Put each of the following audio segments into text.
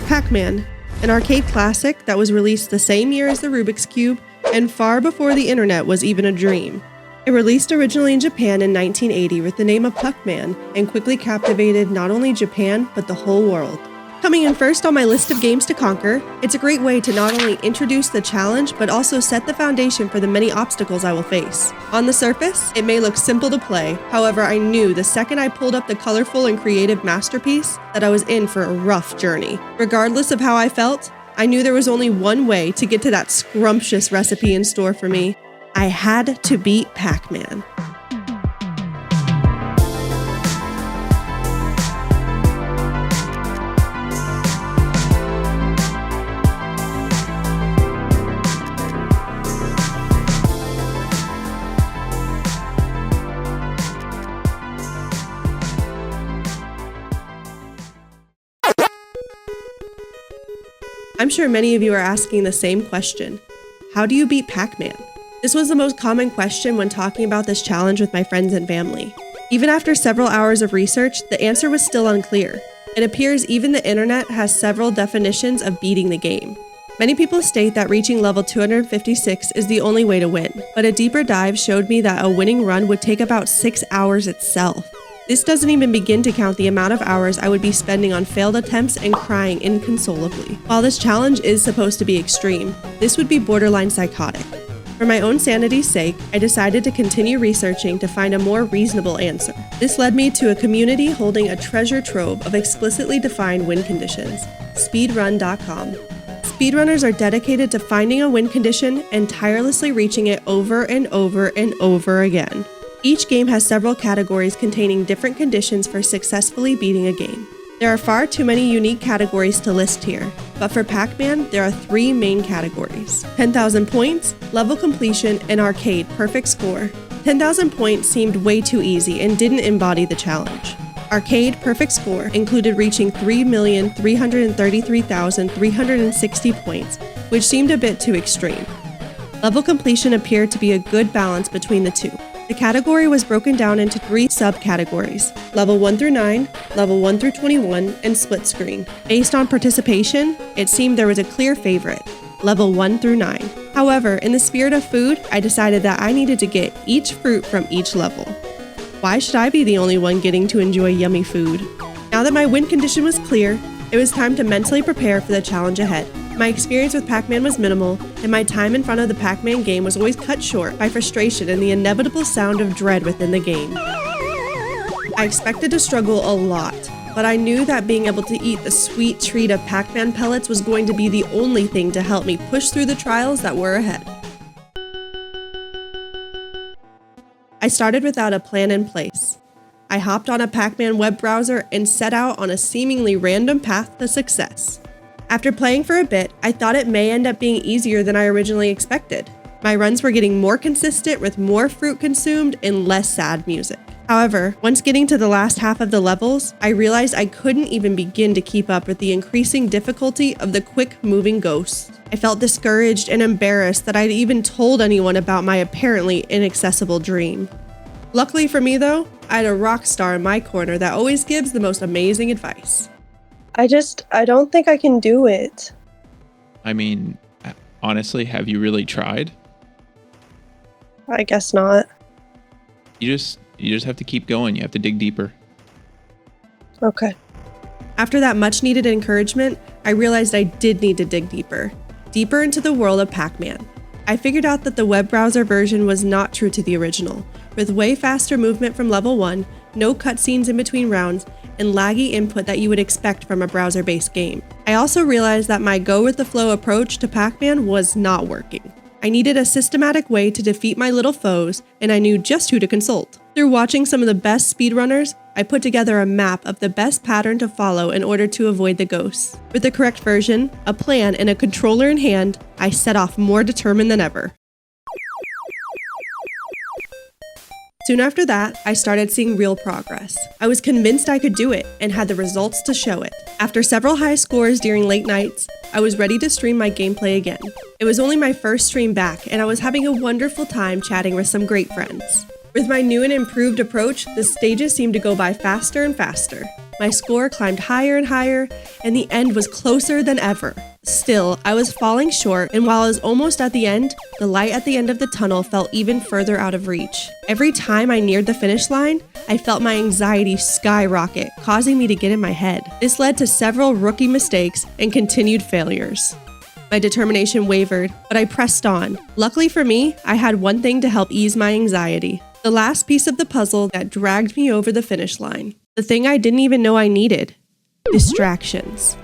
Pac-Man, an arcade classic that was released the same year as the Rubik's Cube and far before the internet was even a dream. It released originally in Japan in 1980 with the name of Pac-Man and quickly captivated not only Japan but the whole world. Coming in first on my list of games to conquer, it's a great way to not only introduce the challenge but also set the foundation for the many obstacles I will face. On the surface, it may look simple to play, however I knew the second I pulled up the colorful and creative masterpiece that I was in for a rough journey. Regardless of how I felt, I knew there was only one way to get to that scrumptious recipe in store for me. I had to beat Pac-Man. I'm sure many of you are asking the same question. How do you beat Pac-Man? This was the most common question when talking about this challenge with my friends and family. Even after several hours of research, the answer was still unclear. It appears even the internet has several definitions of beating the game. Many people state that reaching level 256 is the only way to win, but a deeper dive showed me that a winning run would take about 6 hours itself. This doesn't even begin to count the amount of hours I would be spending on failed attempts and crying inconsolably. While this challenge is supposed to be extreme, this would be borderline psychotic. For my own sanity's sake, I decided to continue researching to find a more reasonable answer. This led me to a community holding a treasure trove of explicitly defined win conditions, speedrun.com. Speedrunners are dedicated to finding a win condition and tirelessly reaching it over and over and over again. Each game has several categories containing different conditions for successfully beating a game. There are far too many unique categories to list here, but for Pac-Man, there are 3 main categories: 10,000 points, level completion, and arcade perfect score. 10,000 points seemed way too easy and didn't embody the challenge. Arcade perfect score included reaching 3,333,360 points, which seemed a bit too extreme. Level completion appeared to be a good balance between the two. The category was broken down into 3 subcategories: level 1 through 9, level 1 through 21, and split screen. Based on participation, it seemed there was a clear favorite: level 1 through 9. However, in the spirit of food, I decided that I needed to get each fruit from each level. Why should I be the only one getting to enjoy yummy food? Now that my win condition was clear, it was time to mentally prepare for the challenge ahead. My experience with Pac-Man was minimal, and my time in front of the Pac-Man game was always cut short by frustration and the inevitable sound of dread within the game. I expected to struggle a lot, but I knew that being able to eat the sweet treat of Pac-Man pellets was going to be the only thing to help me push through the trials that were ahead. I started without a plan in place. I hopped on a Pac-Man web browser and set out on a seemingly random path to success. After playing for a bit, I thought it may end up being easier than I originally expected. My runs were getting more consistent with more fruit consumed and less sad music. However, once getting to the last half of the levels, I realized I couldn't even begin to keep up with the increasing difficulty of the quick-moving ghosts. I felt discouraged and embarrassed that I'd even told anyone about my apparently inaccessible dream. Luckily for me though, I had a rock star in my corner that always gives the most amazing advice. I don't think I can do it. I mean, honestly, have you really tried? I guess not. You just have to keep going. You have to dig deeper. Okay. After that much needed encouragement, I realized I did need to dig deeper into the world of Pac-Man. I figured out that the web browser version was not true to the original, with way faster movement from level 1, no cutscenes in between rounds, and laggy input that you would expect from a browser-based game. I also realized that my go-with-the-flow approach to Pac-Man was not working. I needed a systematic way to defeat my little foes, and I knew just who to consult. Through watching some of the best speedrunners, I put together a map of the best pattern to follow in order to avoid the ghosts. With the correct version, a plan, and a controller in hand, I set off more determined than ever. Soon after that, I started seeing real progress. I was convinced I could do it and had the results to show it. After several high scores during late nights, I was ready to stream my gameplay again. It was only my first stream back, and I was having a wonderful time chatting with some great friends. With my new and improved approach, the stages seemed to go by faster and faster. My score climbed higher and higher, and the end was closer than ever. Still, I was falling short, and while I was almost at the end, the light at the end of the tunnel felt even further out of reach. Every time I neared the finish line, I felt my anxiety skyrocket, causing me to get in my head. This led to several rookie mistakes and continued failures. My determination wavered, but I pressed on. Luckily for me, I had one thing to help ease my anxiety. The last piece of the puzzle that dragged me over the finish line. The thing I didn't even know I needed. Distractions.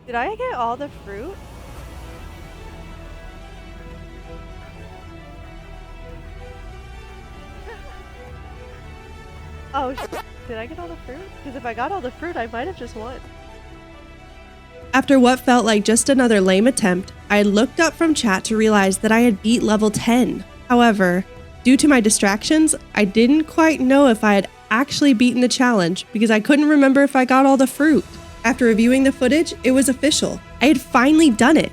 Did I get all the fruit? Oh, did I get all the fruit? Because if I got all the fruit, I might have just won. After what felt like just another lame attempt, I looked up from chat to realize that I had beat level 10. However, due to my distractions, I didn't quite know if I had actually beaten the challenge because I couldn't remember if I got all the fruit. After reviewing the footage, it was official. I had finally done it.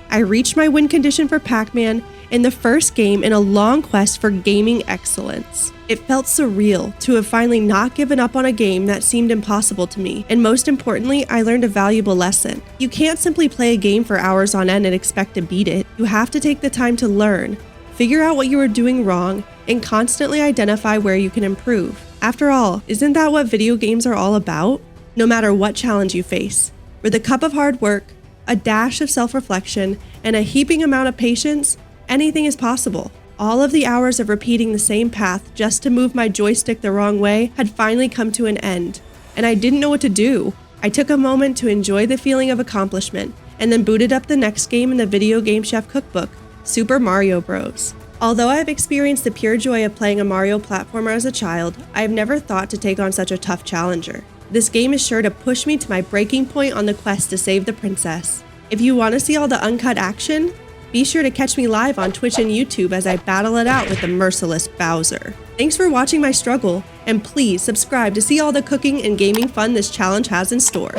I reached my win condition for Pac-Man in the first game in a long quest for gaming excellence. It felt surreal to have finally not given up on a game that seemed impossible to me, and most importantly, I learned a valuable lesson. You can't simply play a game for hours on end and expect to beat it. You have to take the time to learn, figure out what you are doing wrong, and constantly identify where you can improve. After all, isn't that what video games are all about? No matter what challenge you face, with a cup of hard work, a dash of self-reflection, and a heaping amount of patience, anything is possible. All of the hours of repeating the same path just to move my joystick the wrong way had finally come to an end, and I didn't know what to do. I took a moment to enjoy the feeling of accomplishment, and then booted up the next game in the Video Game Chef cookbook, Super Mario Bros. Although I have experienced the pure joy of playing a Mario platformer as a child, I have never thought to take on such a tough challenger. This game is sure to push me to my breaking point on the quest to save the princess. If you want to see all the uncut action, be sure to catch me live on Twitch and YouTube as I battle it out with the merciless Bowser. Thanks for watching my struggle, and please subscribe to see all the cooking and gaming fun this challenge has in store.